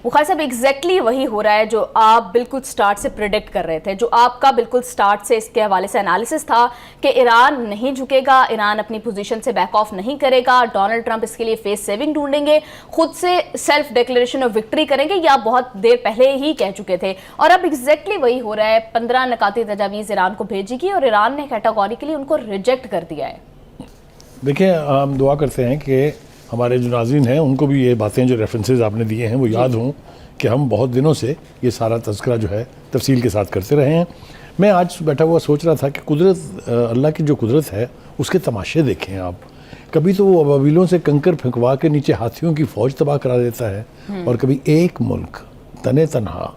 بخاری صاحب ایگزیکٹلی وہی ہو رہا ہے جو آپ بالکل سٹارٹ سے پریڈکٹ کر رہے تھے، جو آپ کا بالکل سٹارٹ سے اس کے حوالے سے انالیسس تھا کہ ایران نہیں جھکے گا، ایران اپنی پوزیشن سے بیک آف نہیں کرے گا، ڈونلڈ ٹرمپ اس کے لیے فیس سیونگ ڈھونڈیں گے، خود سے سیلف ڈیکلیریشن آف وکٹری کریں گے، یا بہت دیر پہلے ہی کہہ چکے تھے، اور اب ایگزیکٹلی وہی ہو رہا ہے۔ 15 نکاتی تجاویز ایران کو بھیجی گی اور ایران نے کیٹاگوریکلی ان کو ریجیکٹ کر دیا ہے۔ دیکھیں، ہم دعا کرتے ہیں کہ ہمارے جو ناظرین ہیں ان کو بھی یہ باتیں جو ریفرنسز آپ نے دیے ہیں وہ یاد ہوں کہ ہم بہت دنوں سے یہ سارا تذکرہ جو ہے تفصیل کے ساتھ کرتے رہے ہیں۔ میں آج بیٹھا ہوا سوچ رہا تھا کہ قدرت، اللہ کی جو قدرت ہے اس کے تماشے دیکھیں آپ۔ کبھی تو وہ ابابیلوں سے کنکر پھینکوا کے نیچے ہاتھیوں کی فوج تباہ کرا دیتا ہے، اور کبھی ایک ملک تنے تنہا،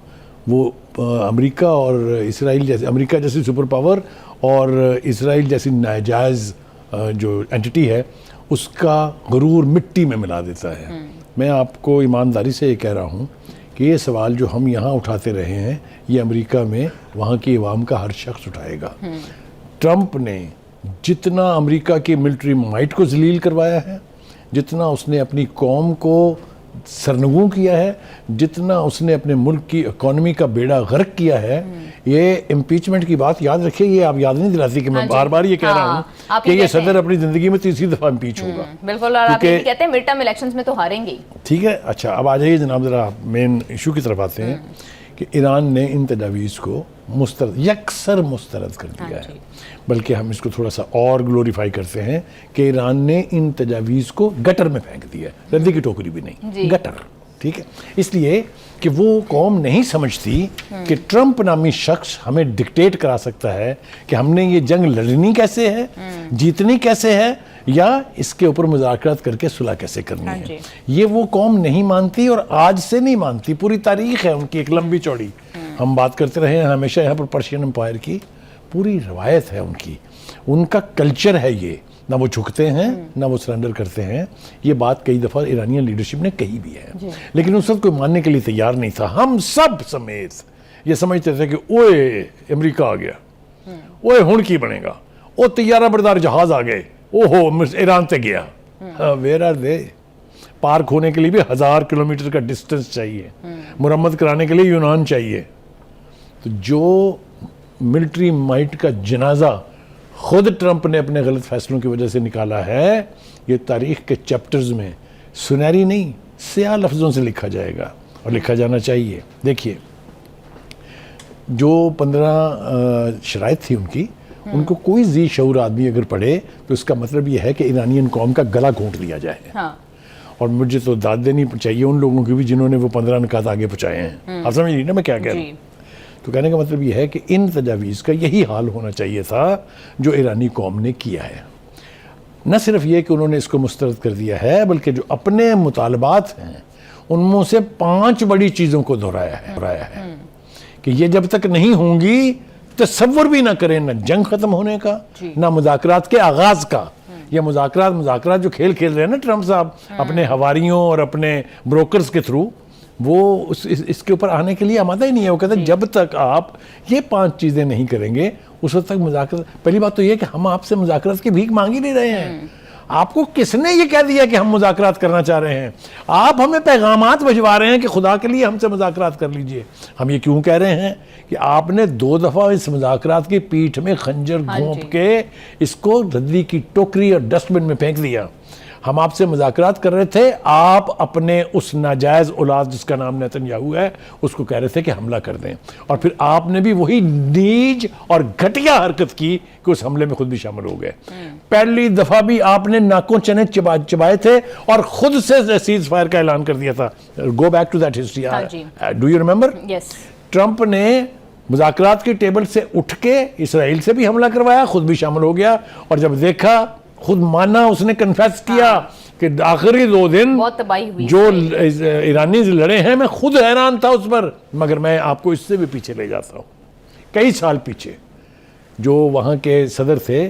وہ امریکہ اور اسرائیل جیسے، امریکہ جیسی سپر پاور اور اسرائیل جیسی ناجائز جو اینٹی ہے، اس کا غرور مٹی میں ملا دیتا ہے۔ میں آپ کو ایمانداری سے یہ کہہ رہا ہوں کہ یہ سوال جو ہم یہاں اٹھاتے رہے ہیں یہ امریکہ میں وہاں کی عوام کا ہر شخص اٹھائے گا۔ ٹرمپ نے جتنا امریکہ کی ملٹری مائٹ کو ذلیل کروایا ہے، جتنا اس نے اپنی قوم کو سرنگوں کیا ہے، جتنا اس نے اپنے ملک کی اکانومی کا بیڑا غرق کیا ہے، یہ امپیچمنٹ کی بات یاد رکھیں، یہ آپ یاد نہیں دلاتی کہ میں بار بار یہ کہہ رہا ہوں کہ یہ صدر اپنی زندگی میں تیسری دفعہ امپیچ ہوگا۔ بالکل، اور آپ یہ کہتے ہیں مڈ ٹرم الیکشنز میں تو ہاریں گے۔ ٹھیک ہے، اچھا اب آ جائیے جناب، ذرا مین ایشو کی طرف آتے ہیں کہ ایران نے ان تجاویز کو یکسر مسترد کر دیا ہے، بلکہ ہم اس کو تھوڑا سا اور گلوریفائی کرتے ہیں کہ ایران نے ان تجاویز کو گٹر میں پھینک دیا ہے، ردی کی ٹوکری بھی نہیں، گٹر۔ ٹھیک ہے، اس لیے کہ وہ قوم نہیں سمجھتی کہ ٹرمپ نامی شخص ہمیں ڈکٹیٹ کرا سکتا ہے کہ ہم نے یہ جنگ لڑنی کیسے ہے، جیتنی کیسے ہے، یا اس کے اوپر مذاکرات کر کے صلح کیسے کرنی ہے۔ یہ وہ قوم نہیں مانتی، اور آج سے نہیں مانتی، پوری تاریخ ہے ان کی ایک لمبی چوڑی۔ ہم بات کرتے رہے ہیں ہمیشہ یہاں پر پرشین امپائر کی پوری روایت ہے ان کی، ان کا کلچر ہے یہ، نہ وہ جھکتے ہیں نہ وہ سرنڈر کرتے ہیں۔ یہ بات کئی دفعہ ایرانین لیڈرشپ نے کہی بھی ہے، لیکن اس وقت کوئی ماننے کے لیے تیار نہیں تھا۔ ہم سب سمیت یہ سمجھتے تھے کہ اوئے امریکہ آ گیا، اوئے ہن کی بنے گا، او طیارہ بردار جہاز آ گئے، اوہو ایران تے گیا۔ Where are they? پارک ہونے کے لیے بھی 1000 کلومیٹر کا ڈسٹنس چاہیے، مرمت کرانے کے لیے یونان چاہیے۔ تو جو ملٹری مائٹ کا جنازہ خود ٹرمپ نے اپنے غلط فیصلوں کی وجہ سے نکالا ہے، یہ تاریخ کے چیپٹرز میں سنہری نہیں سیاہ لفظوں سے لکھا جائے گا، اور لکھا جانا چاہیے۔ دیکھیے، جو 15 شرائط تھی ان کی، ان کو کوئی ذی شعور آدمی اگر پڑھے تو اس کا مطلب یہ ہے کہ ایرانین قوم کا گلا گھونٹ لیا جائے۔ اور مجھے تو داد دینی چاہیے ان لوگوں کی بھی جنہوں نے وہ 15 نکات آگے پہنچائے ہیں۔ آپ سمجھ رہی نا میں کیا کہہ رہا ہوں؟ تو کہنے کا مطلب یہ ہے کہ ان تجاویز کا یہی حال ہونا چاہیے تھا جو ایرانی قوم نے کیا ہے۔ نہ صرف یہ کہ انہوں نے اس کو مسترد کر دیا ہے، بلکہ جو اپنے مطالبات ہیں ان میں سے 5 بڑی چیزوں کو دہرایا ہے کہ یہ جب تک نہیں ہوں گی تصور بھی نہ کریں نہ جنگ ختم ہونے کا، نہ مذاکرات کے آغاز کا۔ یہ مذاکرات جو کھیل رہے ہیں نا ٹرمپ صاحب اپنے حواریوں اور اپنے بروکرز کے تھرو، وہ اس کے اوپر آنے کے لیے آمادہ ہی نہیں ہے۔ وہ کہتے ہیں جب تک آپ یہ 5 چیزیں نہیں کریں گے اس وقت تک مذاکرات۔ پہلی بات تو یہ کہ ہم آپ سے مذاکرات کی بھیک مانگ ہی نہیں رہے ہیں۔ آپ کو کس نے یہ کہہ دیا کہ ہم مذاکرات کرنا چاہ رہے ہیں؟ آپ ہمیں پیغامات بھجوا رہے ہیں کہ خدا کے لیے ہم سے مذاکرات کر لیجئے۔ ہم یہ کیوں کہہ رہے ہیں کہ آپ نے 2 دفعہ اس مذاکرات کی پیٹھ میں خنجر گھونپ کے اس کو ردی کی ٹوکری اور ڈسٹ بن میں پھینک دیا۔ ہم آپ سے مذاکرات کر رہے تھے، آپ اپنے اس ناجائز اولاد جس کا نام نیتن یاہو ہے اس کو کہہ رہے تھے کہ حملہ کر دیں، اور پھر آپ نے بھی وہی نیج اور گھٹیا حرکت کی کہ اس حملے میں خود بھی شامل ہو گئے۔ پہلی دفعہ بھی آپ نے ناکوں چنے چبائے تھے اور خود سے سیز فائر کا اعلان کر دیا تھا۔ Go back to that history, do you remember? Trump نے مذاکرات کی ٹیبل سے اٹھ کے اسرائیل سے بھی حملہ کروایا، خود بھی شامل ہو گیا، اور جب دیکھا خود مانا، اس نے کنفیس کیا کہ آخری 2 دن جو ایرانی لڑے ہیں میں خود حیران تھا اس پر۔ مگر میں آپ کو اس سے بھی پیچھے لے جاتا ہوں، کئی سال پیچھے جو وہاں کے صدر تھے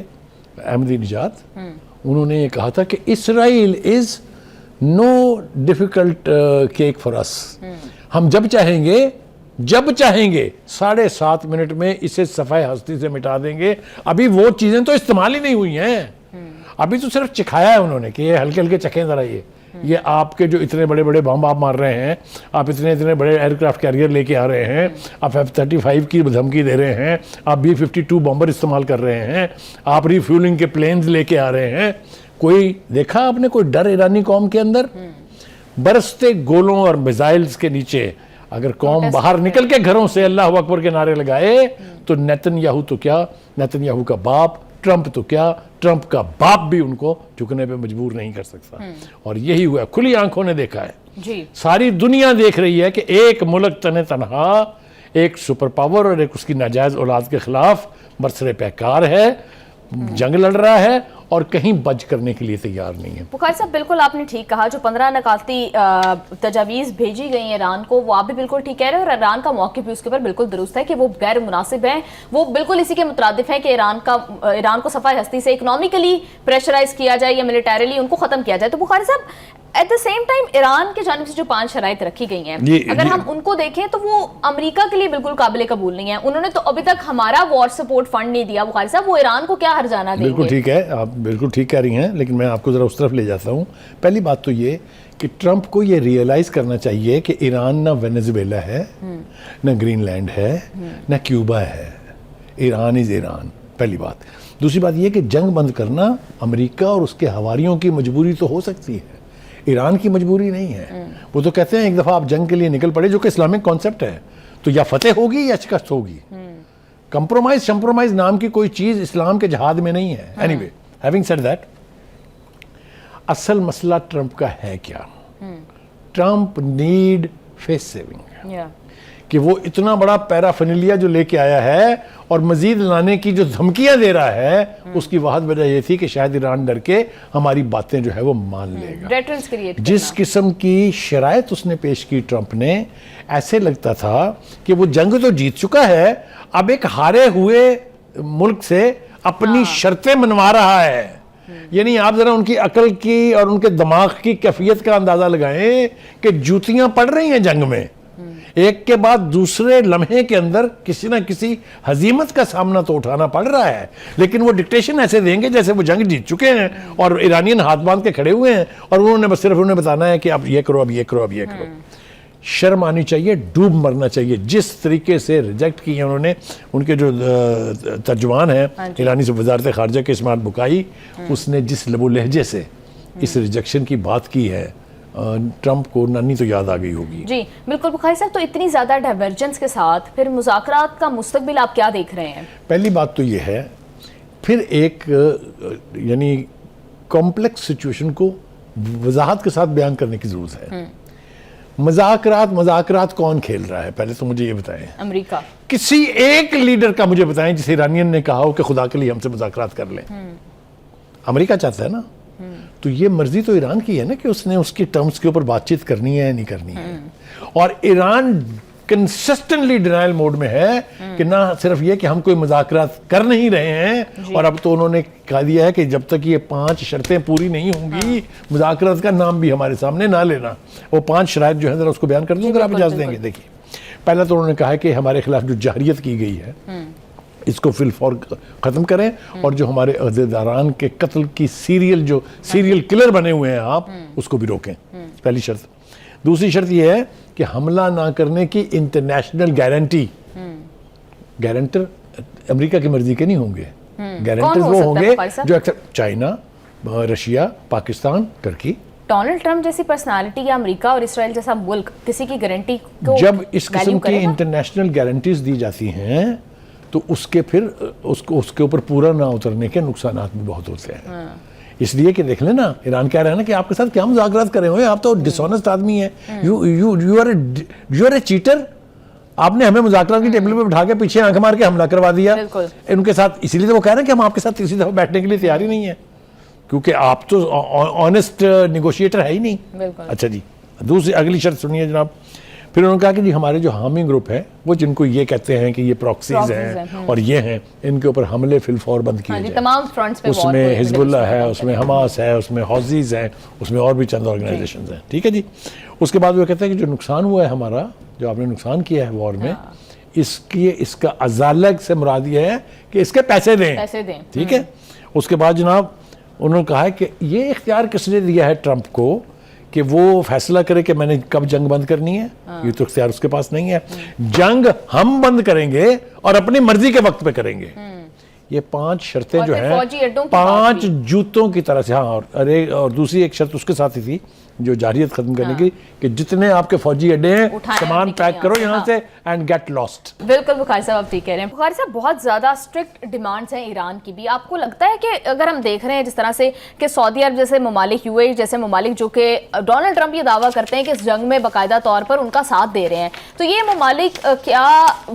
احمدی نژاد، انہوں نے یہ کہا تھا کہ اسرائیل از نو ڈیفیکلٹ کیک فار اس۔ ہم جب چاہیں گے 7.5 منٹ میں اسے صفحہ ہستی سے مٹا دیں گے۔ ابھی وہ چیزیں تو استعمال ہی نہیں ہوئی ہیں، ابھی تو صرف چکھایا ہے انہوں نے کہ یہ ہلکے ہلکے چکھیں ذرا، یہ یہ آپ کے جو اتنے بڑے بڑے بم آپ مار رہے ہیں, آپ اتنے بڑے ایئر کرافٹ کیریئر لے کے آ رہے ہیں, آپ F-35 کی دھمکی دے رہے ہیں, آپ B-52 بمبر استعمال کر رہے ہیں, آپ ری فیولنگ کے پلینز لے کے آ رہے ہیں, کوئی دیکھا آپ نے کوئی ڈر ایرانی قوم کے اندر؟ برستے گولوں اور میزائلز کے نیچے اگر قوم باہر نکل کے گھروں سے اللہ اکبر کے نعرے لگائے تو نیتن یاہو تو کیا, نیتن یاہو کا باپ ٹرمپ تو کیا, ٹرمپ کا باپ بھی ان کو جھکنے پہ مجبور نہیں کر سکتا. اور یہی ہوا, کھلی آنکھوں نے دیکھا ہے, ساری دنیا دیکھ رہی ہے کہ ایک ملک تنہا ایک سپر پاور اور ایک اس کی ناجائز اولاد کے خلاف برسر پیکار ہے, جنگ لڑ رہا ہے اور کہیں بچ کرنے کے لیے تیار نہیں ہے. بخاری صاحب بالکل آپ نے ٹھیک کہا, جو 15 نکاتی تجاویز بھیجی گئی ہیں ایران کو, وہ آپ بھی بالکل ٹھیک کہہ رہے ہیں, اور ایران کا موقف بھی اس کے اوپر بالکل درست ہے کہ وہ غیر مناسب ہیں, وہ بالکل اسی کے مترادف ہیں کہ ایران کو صفحہ ہستی سے اکنامکلی پریشرائز کیا جائے یا ملیٹریلی ان کو ختم کیا جائے. تو Bukhari sahab at the same time Iran کی جانب سے جو 5 شرائط رکھی گئی ہیں, اگر ہم ان کو دیکھیں تو وہ امریکہ کے لیے بالکل قابل قبول نہیں ہیں. انہوں نے تو ابھی تک ہمارا وار سپورٹ فنڈ نہیں دیا. بخاری صاحب وہ ایران کو کیا ہرجانہ دیں گے؟ بالکل ٹھیک ہے, آپ بالکل ٹھیک کہہ رہی ہیں, لیکن میں آپ کو ذرا اس طرف لے جاتا ہوں. پہلی بات تو یہ کہ ٹرمپ کو یہ ریئلائز کرنا چاہیے کہ ایران نہ وینزویلا ہے, نہ گرین لینڈ ہے, نہ کیوبا ہے. ایران از ایران, پہلی بات. دوسری بات یہ کہ جنگ بند کرنا امریکہ اور اس کے حواریوں کی مجبوری تو ہو سکتی ہے, ایران کی مجبوری نہیں ہے. وہ تو کہتے ہیں ایک دفعہ آپ جنگ کے لیے نکل پڑے, جو کہ اسلامک کانسیپٹ ہے, تو یا فتح ہوگی یا شکست ہوگی. کمپرومائز نام کی کوئی چیز اسلام کے جہاد میں نہیں ہے. Any way, having said that, اصل مسئلہ ٹرمپ کا ہے کیا؟ ٹرمپ نیڈ فیس سیونگ, کہ وہ اتنا بڑا پیرافینیلیا جو لے کے آیا ہے اور مزید لانے کی جو دھمکیاں دے رہا ہے, اس کی واحد وجہ یہ تھی کہ شاید ایران ڈر کے ہماری باتیں جو ہے وہ مان لے گا. جس قسم کی شرائط اس نے پیش کی ٹرمپ نے, ایسے لگتا تھا کہ وہ جنگ تو جیت چکا ہے, اب ایک ہارے ہوئے ملک سے اپنی شرطیں منوا رہا ہے. یعنی آپ ذرا ان کی عقل کی اور ان کے دماغ کی کیفیت کا اندازہ لگائیں کہ جوتیاں پڑ رہی ہیں جنگ میں, ایک کے بعد دوسرے لمحے کے اندر کسی نہ کسی ہزیمت کا سامنا تو اٹھانا پڑ رہا ہے, لیکن وہ ڈکٹیشن ایسے دیں گے جیسے وہ جنگ جیت چکے ہیں اور ایرانین ہاتھ باندھ کے کھڑے ہوئے ہیں, اور انہوں نے بس صرف انہیں بتانا ہے کہ اب یہ کرو, اب یہ کرو, اب یہ کرو. شرم آنی چاہیے, ڈوب مرنا چاہیے. جس طریقے سے ریجیکٹ کی ہیں انہوں نے, ان کے جو ترجمان ہیں ایرانی سے وزارت خارجہ کے اسماعیل بکائی, اس نے جس لب و لہجے سے اس ریجیکشن کی بات کی ہے, ٹرمپ کو نانی تو یاد آ گئی ہوگی. جی بالکل بخاری صاحب, تو اتنی زیادہ ڈائیورجنس کے ساتھ پھر مذاکرات کا مستقبل آپ کیا دیکھ رہے ہیں؟ پہلی بات تو یہ ہے, پھر ایک یعنی کمپلیکس سچویشن کو وضاحت کے ساتھ بیان کرنے کی ضرورت ہے. مذاکرات کون کھیل رہا ہے؟ پہلے تو مجھے یہ بتائیں. امریکہ. کسی ایک لیڈر کا مجھے بتائیں جس ایرانین نے کہا ہو کہ خدا کے لیے ہم سے مذاکرات کر لیں. امریکہ چاہتا ہے نا, تو یہ مرضی تو ایران کی ہے نا کہ اس نے اس کی ٹرمز کے اوپر بات چیت کرنی ہے یا نہیں کرنی ہے. اور ایران کنسسٹنٹلی ڈینائل موڈ میں ہے کہ نہ صرف یہ کہ ہم کوئی مذاکرات کر نہیں رہے ہیں, اور اب تو انہوں نے کہا دیا ہے کہ جب تک یہ 5 شرطیں پوری نہیں ہوں گی مذاکرات کا نام بھی ہمارے سامنے نہ لینا. وہ 5 شرائط جو ہیں ذرا اس کو بیان کر دوں اگر آپ اجازت دیں گے. دیکھیے, پہلا تو انہوں نے کہا ہے کہ ہمارے خلاف جو جہریت کی گئی ہے اس کو فی الفور ختم کریں, اور جو ہمارے عہدیداران کے قتل کی سیریل کلر بنے ہوئے ہیں آپ, اس کو بھی روکیں. پہلی شرط. دوسری شرط یہ ہے کہ حملہ نہ کرنے کی انٹرنیشنل گارنٹی. گارنٹر امریکہ کی مرضی کے نہیں ہوں گے, گارنٹر وہ ہوں گے جو چائنا, رشیا, پاکستان, ترکی. ڈونلڈ ٹرمپ جیسی پرسنالٹی یا امریکہ اور اسرائیل جیسا ملک کسی کی گارنٹی کو جب اس قسم کی انٹرنیشنل گارنٹیز دی جاتی ہیں تو اس کے پھر اس کے اوپر پورا نہ اترنے کے نقصانات بھی بہت ہوتے ہیں. اس لیے کہ دیکھ لیں نا, ایران کہہ رہا ہے نا کہ آپ کے ساتھ کیا مذاکرات کرے ہوئے, آپ تو ڈس آنیسٹ آدمی ہیں, یو آر اے چیٹر. آپ نے ہمیں مذاکرات کی ٹیبل پہ بٹھا کے پیچھے آنکھ مار کے حملہ کروا دیا ان کے ساتھ. اسی لیے تو وہ کہہ رہے ہیں کہ ہم آپ کے ساتھ تیسری دفعہ بیٹھنے کے لیے تیار ہی نہیں ہے, کیونکہ آپ تو آنیسٹ نیگوشیٹر ہے ہی نہیں. اچھا جی, دوسری اگلی شرط سنیے جناب. پھر انہوں نے کہا کہ جی ہمارے جو حامی گروپ ہیں وہ جن کو یہ کہتے ہیں کہ یہ پراکسیز ہیں اور یہ ہیں, ان کے اوپر حملے فی الفور بند کیے جائیں. تمام فرنٹس پہ اس میں حزب اللہ ہے, اس میں حماس ہے, اس میں حوثیز ہیں, اس میں اور بھی چند آرگنائزیشنز ہیں. ٹھیک ہے جی. اس کے بعد وہ کہتے ہیں کہ جو نقصان ہوا ہے ہمارا, جو آپ نے نقصان کیا ہے وار میں, اس کا ازالگ سے مراد یہ ہے کہ اس کے پیسے دیں. ٹھیک ہے. اس کے بعد جناب انہوں نے کہا ہے کہ یہ اختیار کس نے دیا ہے ٹرمپ کو کہ وہ فیصلہ کرے کہ میں نے کب جنگ بند کرنی ہے, یہ تو اختیار اس کے پاس نہیں ہے. جنگ ہم بند کریں گے اور اپنی مرضی کے وقت پہ کریں گے. یہ 5 شرطیں جو ہیں 5 جوتوں کی طرح سے. ہاں, اور دوسری ایک شرط اس کے ساتھ ہی تھی جو جارحیت ختم کرنے کی, کہ جتنے آپ کے فوجی اڈے ہیں سامان پیک کرو یہاں سے اینڈ گیٹ لاسٹ. بالکل بخاری صاحب آپ ٹھیک کہہ رہے ہیں. بخاری صاحب بہت زیادہ اسٹرکٹ ڈیمانڈز ہیں ایران کی بھی. آپ کو لگتا ہے کہ اگر ہم دیکھ رہے ہیں جس طرح سے کہ سعودی عرب جیسے ممالک, یو اے جیسے ممالک جو کہ ڈونلڈ ٹرمپ یہ دعویٰ کرتے ہیں کہ اس جنگ میں باقاعدہ طور پر ان کا ساتھ دے رہے ہیں, تو یہ ممالک کیا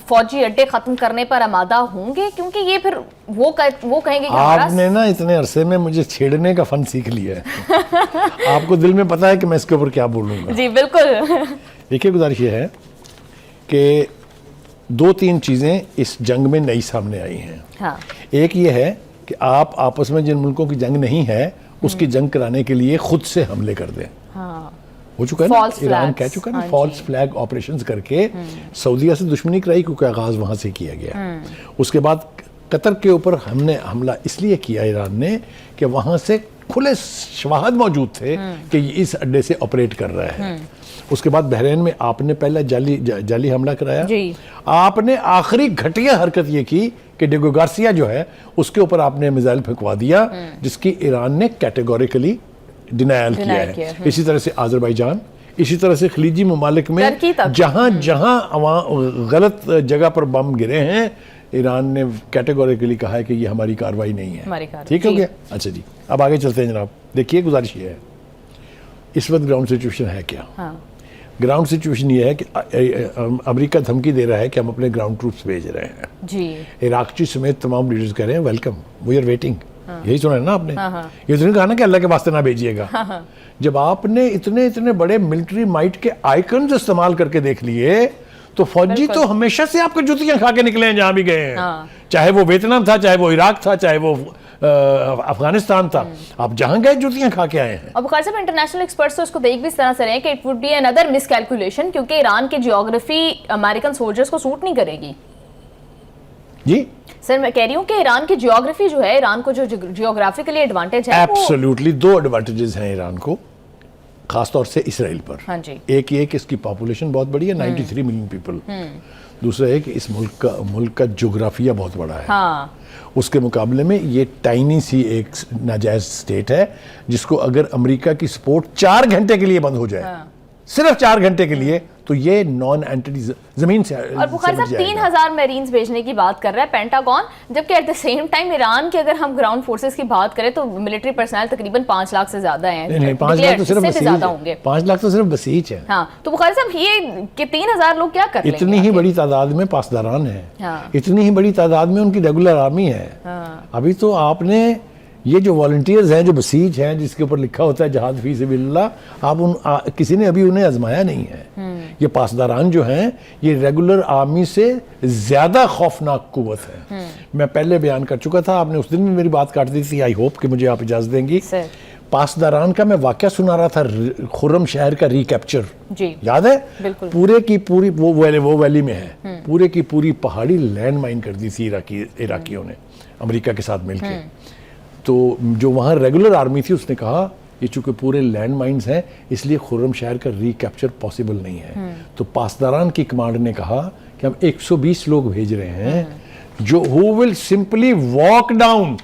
فوجی اڈے ختم کرنے پر آمادہ ہوں گے؟ کیونکہ یہ پھر وہ کہیں گے کہ آپ نے نا اتنے عرصے میں مجھے چھیڑنے کا فن سیکھ لیا ہے. آپ کو دل میں پتا ہے کہ میں اس کے اوپر کیا بولوں گا. جی بالکل. دیکھیے گزارش یہ ہے کہ 2-3 چیزیں اس جنگ میں نئی سامنے آئی ہیں. ایک یہ ہے کہ آپ آپس میں جن ملکوں کی جنگ نہیں ہے اس کی جنگ کرانے کے لیے خود سے حملے کر دیں. ہو چکا ہے نا, ایران کہہ چکا ہے نا, فالس فلیگ آپریشنز کر کے سعودیہ سے دشمنی کرائی, کیونکہ آغاز وہاں سے کیا گیا. اس کے بعد قطر کے اوپر ہم نے حملہ اس لیے کیا ایران نے کہ وہاں سے کھلے شواہد موجود تھے کہ یہ اس اڈے سے آپریٹ کر رہا ہے. اس کے بعد بحرین میں آپ نے پہلا جعلی حملہ کرایا. آپ نے آخری گھٹیا حرکت یہ کی کہ ڈیگو گارسیا جو ہے اس کے اوپر آپ نے میزائل پھینکوا دیا, جس کی ایران نے کیٹیگوریکلی ڈینائل کیا ہے. اسی طرح سے آذربائیجان, اسی طرح سے خلیجی ممالک میں جہاں جہاں غلط جگہ پر بم گرے ہیں, ایران نے کیٹیگوریکلی کہا ہے کہ یہ ہماری کاروائی نہیں ہے. ٹھیک ہو گیا. اچھا جی, اب آگے چلتے ہیں جناب. دیکھیے گزارش یہ ہے, اس وقت گراؤنڈ سچویشن ہے کیا؟ گراؤنڈ سچویشن یہ ہے کہ امریکہ دھمکی دے رہا ہے کہ ہم اپنے گراؤنڈ ٹروپس بھیج رہے ہیں. جی. عراقچی سمیت تمام لیڈرز کہہ رہے ہیں ویلکم, وی آر ویٹنگ. یہی سنا ہے نا آپ نے, یہ تو نہیں کہا نا کہ اللہ کے واسطے نہ بھیجیے گا. جب آپ نے اتنے بڑے ملٹری مائٹ کے آئیکنز استعمال کر کے دیکھ لیے تو فوجی تو ہمیشہ سے آپ کو جوتیاں کھا کے نکلے ہیں جہاں بھی گئے ہیں. چاہے وہ ویتنام تھا, چاہے وہ عراق تھا, چاہے وہ افغانستان تھا, آپ جہاں گئے جوتیاں کھا کے آئے ہیں. اب بخاری صاحب انٹرنیشنل ایکسپرٹس تو اس کو دیکھ بھی اس طرح سے رہے ہیں کہ it would be another miscalculation, کیونکہ ایران کی جیوگرافی امریکن سولجرز کو سوٹ نہیں کرے گی. جی سر میں کہہ رہی ہوں کہ ایران کی جیوگرافی جو ہے, ایران کو جو جیوگرافیکلی ایڈوانٹیج ہے, ایبسولوٹلی 2 ایڈوانٹیجز ہیں ایران کو, خاص طور سے اسرائیل پر. ایک یہ کہ اس کی پاپولیشن بہت بڑی ہے, 93 ملین پیپل. دوسرا ہے کہ اس ملک کا جغرافیہ بہت بڑا ہے. اس کے مقابلے میں یہ ٹائنی سی ایک ناجائز سٹیٹ ہے جس کو اگر امریکہ کی سپورٹ 4 گھنٹے کے لیے بند ہو جائے, صرف 4 گھنٹے کے لیے, تو یہ نان اینٹی زمین سے. اور بخاری صاحب 3000 میرینز بھیجنے کی بات کر رہا ہے پینٹاگون, جبکہ at the same time Iran کے اگر ہم گراؤنڈ فورسز کی بات کریں تو ملٹری پرسنل تقریباً 5 لاکھ سے زیادہ ہیں. نہیں, 5 لاکھ تو صرف بسیج ہے. 5 لاکھ تو صرف بسیج ہے. ہاں, تو بخاری صاحب یہ کہ 3000 لوگ کیا کر لیں گے؟ اتنی ہی بڑی تعداد میں پاسداران ہیں, اتنی ہی بڑی تعداد میں ان کی ریگولر آرمی ہے. ابھی تو آپ نے یہ جو والنٹیئرز ہیں, جو بسیج ہیں, جس کے اوپر لکھا ہوتا ہے جہاد فی سبیل اللہ, آپ کسی نے ابھی انہیں آزمایا نہیں ہے. یہ پاسداران جو ہیں یہ ریگولر آرمی سے زیادہ خوفناک قوت ہے. میں پہلے بیان کر چکا تھا, آپ نے اس دن بھی میری بات کاٹ دی تھی. آئی ہوپ کہ مجھے آپ اجازت دیں گی. پاسداران کا میں واقعہ سنا رہا تھا, خرم شہر کا ریکیپچر, یاد ہے؟ پورے کی پوری وہ ویلی میں ہے, پورے کی پوری پہاڑی لینڈ مائن کر دی تھی عراقیوں نے امریکہ کے ساتھ مل کے. تو جو وہاں ریگولر آرمی تھی اس نے کہا یہ چونکہ پورے لینڈ مائنز ہیں اس لیے خرم شہر کا ریکیپچر پاسبل نہیں ہے. تو پاسداران کی کمانڈ نے کہا کہ ہم 120 لوگ بھیج رہے ہیں جو who will simply walk down,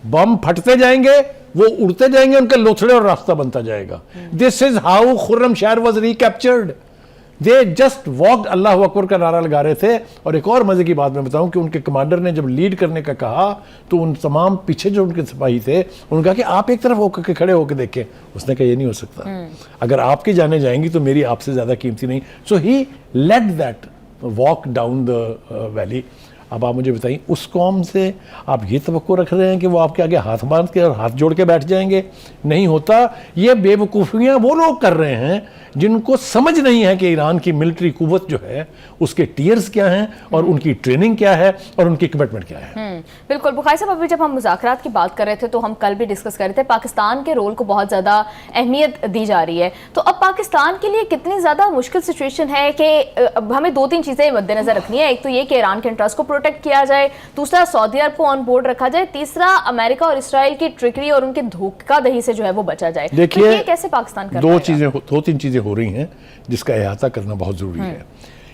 بم پھٹتے جائیں گے, وہ اڑتے جائیں گے, ان کے لوتھڑے اور راستہ بنتا جائے گا. This is how خرم شہر was recaptured. They just walked, اللہ اکبر کا نعرہ لگا رہے تھے. اور ایک اور مزے کی بات میں بتاؤں کہ ان کے کمانڈر نے جب لیڈ کرنے کا کہا تو ان تمام پیچھے جو ان کے سپاہی تھے انہوں نے کہا کہ آپ ایک طرف ہو کے کھڑے ہو کے دیکھیں. اس نے کہا یہ نہیں ہو سکتا, اگر آپ کی جانیں جائیں گی تو میری آپ سے زیادہ قیمتی نہیں. So he led that walk down the valley. اب آپ مجھے بتائیں اس قوم سے آپ یہ توقع رکھ رہے ہیں کہ وہ آپ کے آگے ہاتھ باندھ کے اور ہاتھ جوڑ کے بیٹھ جائیں گے؟ نہیں ہوتا. یہ بے وقوفیاں وہ لوگ کر رہے ہیں جن کو سمجھ نہیں ہے کہ ایران کی ملٹری قوت جو ہے اس کے ٹیئرز کیا ہیں اور ان کی ٹریننگ کیا ہے اور ان کی کمٹمنٹ کیا ہے. بالکل بخاری صاحب، ابھی جب ہم مذاکرات کی بات کر رہے تھے تو ہم کل بھی ڈسکس کر رہے تھے پاکستان کے رول کو بہت زیادہ اہمیت دی جا رہی ہے. تو اب پاکستان کے لیے کتنی زیادہ مشکل سچویشن ہے کہ ہمیں 2-3 چیزیں مد نظر رکھنی ہے. ایک تو یہ کہ ایران کے انٹرسٹ کو پروٹیکٹ کیا جائے، دوسرا سعودی عرب کو آن بورڈ رکھا جائے، تیسرا امریکہ اور اسرائیل کی ٹرکری اور ان کے دھوکہ دہی سے جو ہے وہ بچا جائے. دیکھیے یہ کیسے پاکستان کر رہا ہے؟ 2-3 چیزیں ہو رہی ہیں جس کا احاطہ کرنا بہت ضروری ہے.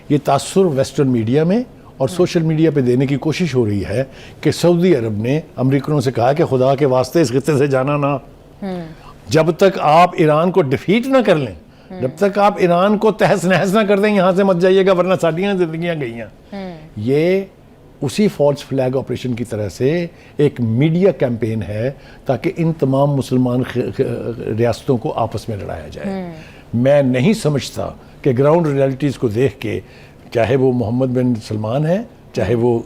یہ تاثر ویسٹرن میڈیا میں اور سوشل میڈیا پہ دینے کی کوشش ہو رہی ہے کہ سعودی عرب نے امریکنوں سے کہا کہ خدا کے واسطے اس خطے سے جانا نہ، جب تک آپ ایران کو ڈیفیٹ نہ کر لیں، جب تک آپ ایران کو تہس نہس نہ کر دیں یہاں سے مت جائیے گا ورنہ ساڈیاں زندگیاں گئی ہیں. یہ اسی فالس فلیگ آپریشن کی طرح سے ایک میڈیا کیمپین ہے تاکہ ان تمام مسلمان ریاستوں کو آپس میں لڑایا جائے. میں نہیں سمجھتا کہ گراؤنڈ ریالٹیز کو دیکھ کے، چاہے وہ محمد بن سلمان ہے چاہے وہ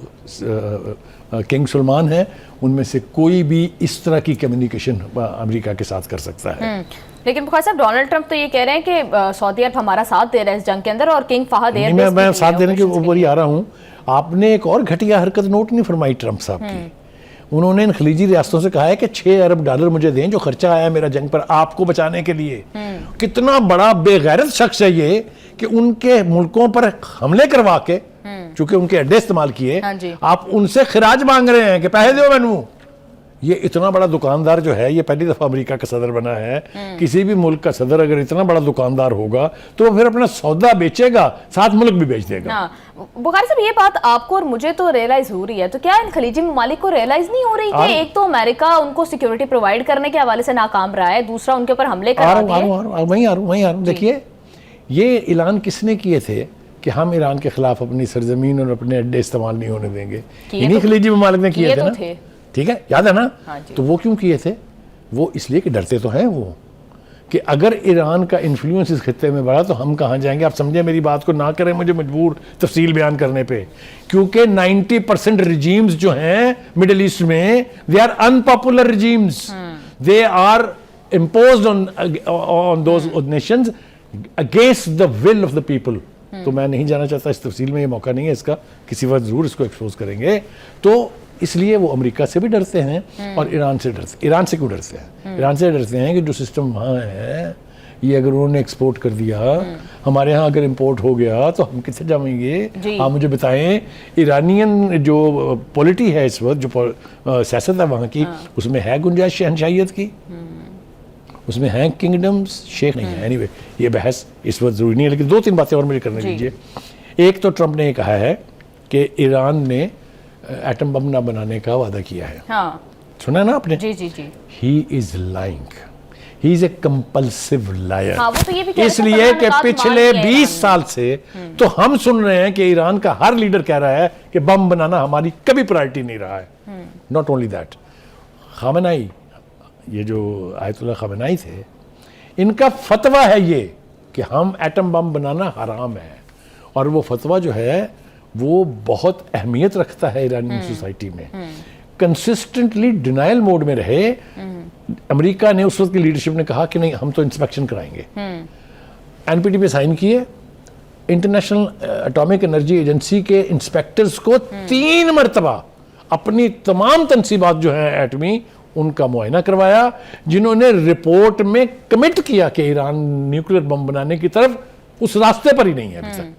کنگ سلمان ہے، ان میں سے کوئی بھی اس طرح کی کمیونیکیشن امریکہ کے ساتھ کر سکتا ہے. لیکن بخاری صاحب ڈونلڈ ٹرمپ تو یہ کہہ رہے ہیں کہ سعودی عرب ہمارا ساتھ دے رہا ہے اس جنگ کے اندر، اور کنگ فہد میں ساتھ دینے کے اوپر ہی آ رہا ہوں. آپ نے ایک اور گھٹیا حرکت نوٹ نہیں فرمائی ٹرمپ صاحب کی. انہوں نے ان خلیجی ریاستوں سے کہا ہے کہ $6 ارب مجھے دیں جو خرچہ آیا میرا جنگ پر آپ کو بچانے کے لیے. کتنا بڑا بے غیرت شخص ہے یہ کہ ان کے ملکوں پر حملے کروا کے، چونکہ ان کے اڈے استعمال کیے، آپ ان سے خراج مانگ رہے ہیں کہ پیسے دو مینو. یہ اتنا بڑا دکاندار جو ہے، یہ پہلی دفعہ امریکہ کا صدر بنا ہے. کسی بھی ملک کا صدر اگر اتنا بڑا دکاندار ہوگا تو وہ پھر اپنا سودا بیچے گا، ساتھ ملک بھی بیچ دے گا. بخاری صاحب یہ بات آپ کو اور مجھے تو ریئلائز ہو رہی ہے، تو کیا ان خلیجی ممالک کو ریئلائز نہیں ہو رہی کہ ایک تو امریکہ ان کو سیکیورٹی پرووائڈ کرنے کے حوالے سے ناکام رہا ہے، دوسرا ان کے اوپر حملے کروا دیے. وہیں آ رہا ہوں. دیکھیے یہ اعلان کس نے کیے تھے کہ ہم ایران کے خلاف اپنی سرزمین اور اپنے اڈے استعمال نہیں ہونے دیں گے؟ انہی خلیجی ممالک نے کیے تھے نا. ٹھیک ہے، یاد ہے نا. تو وہ کیوں کیے تھے؟ وہ اس لیے کہ ڈرتے تو ہیں وہ کہ اگر ایران کا انفلوئنس اس خطے میں بڑھا تو ہم کہاں جائیں گے. آپ سمجھیں میری بات کو، نہ کریں مجھے مجبور تفصیل بیان کرنے پہ، کیونکہ 90% رجیمز جو ہیں مڈل ایسٹ میں they are unpopular regimes. They are imposed on those nations against the will of the people. تو میں نہیں جانا چاہتا اس تفصیل میں، یہ موقع نہیں ہے اس کا، کسی وقت ضرور اس کو ایکسپوز کریں گے. تو اس لیے وہ امریکہ سے بھی ڈرتے ہیں اور ایران سے ڈرتے ہیں. ایران سے کیوں ڈرتے ہیں؟ ایران سے ڈرتے ہیں کہ جو سسٹم وہاں ہے یہ اگر انہوں نے ایکسپورٹ کر دیا، ہمارے ہاں اگر امپورٹ ہو گیا تو ہم کتنے جائیں گے؟ آپ مجھے بتائیں ایرانین جو پولیٹی ہے اس وقت، جو سیاست ہے وہاں کی، اس میں ہے گنجائش شہنشاہیت کی؟ اس میں ہیں کنگڈمز؟ شیخ نہیں ہے. اینی وے یہ بحث اس وقت ضروری نہیں ہے، لیکن 2-3 باتیں اور مجھے کرنے دیجیے. ایک تو ٹرمپ نے یہ کہا ہے کہ ایران نے ایٹم بم نہ بنانے کا وعدہ کیا ہے. سنا نا آپ نے؟ He is lying, he is a compulsive liar. اس لیے کہ پچھلے 20 سال سے تو ہم سن رہے ہیں کہ ایران کا ہر لیڈر کہہ رہا ہے کہ بم بنانا ہماری کبھی پرائرٹی نہیں رہا ہے. ناٹ اونلی دیٹ، خامنائی، یہ جو آیت اللہ خامنائی تھے، ان کا فتویٰ ہے یہ کہ ہم ایٹم بم بنانا حرام ہے. اور وہ فتویٰ جو ہے وہ بہت اہمیت رکھتا ہے ایرانی سوسائٹی میں. کنسسٹنٹلی ڈینائل موڈ میں رہے. امریکہ نے اس وقت کی لیڈرشپ نے کہا کہ نہیں ہم تو انسپیکشن کرائیں گے. NPT پہ سائن کیے. انٹرنیشنل اٹامک انرجی ایجنسی کے انسپیکٹرز کو 3 مرتبہ اپنی تمام تنصیبات جو ہیں ایٹمی ان کا معائنہ کروایا، جنہوں نے رپورٹ میں کمٹ کیا کہ ایران نیوکلیر بم بنانے کی طرف اس راستے پر ہی نہیں ہے ابھی تک.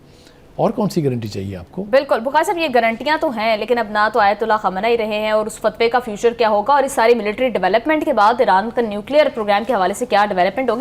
اور کون سی گارنٹی چاہیے آپ کو؟ بالکل بخاری صاحب یہ گارنٹیاں تو ہیں، لیکن اب نہ تو آیت اللہ خامنہ ہی رہے ہیں اور اس فتوے کا فیوچر کیا ہوگا، اور اس ساری ملٹری ڈیولپمنٹ کے بعد ایران کا نیوکلیئر پروگرام کے حوالے سے کیا ڈیولپمنٹ ہوگی.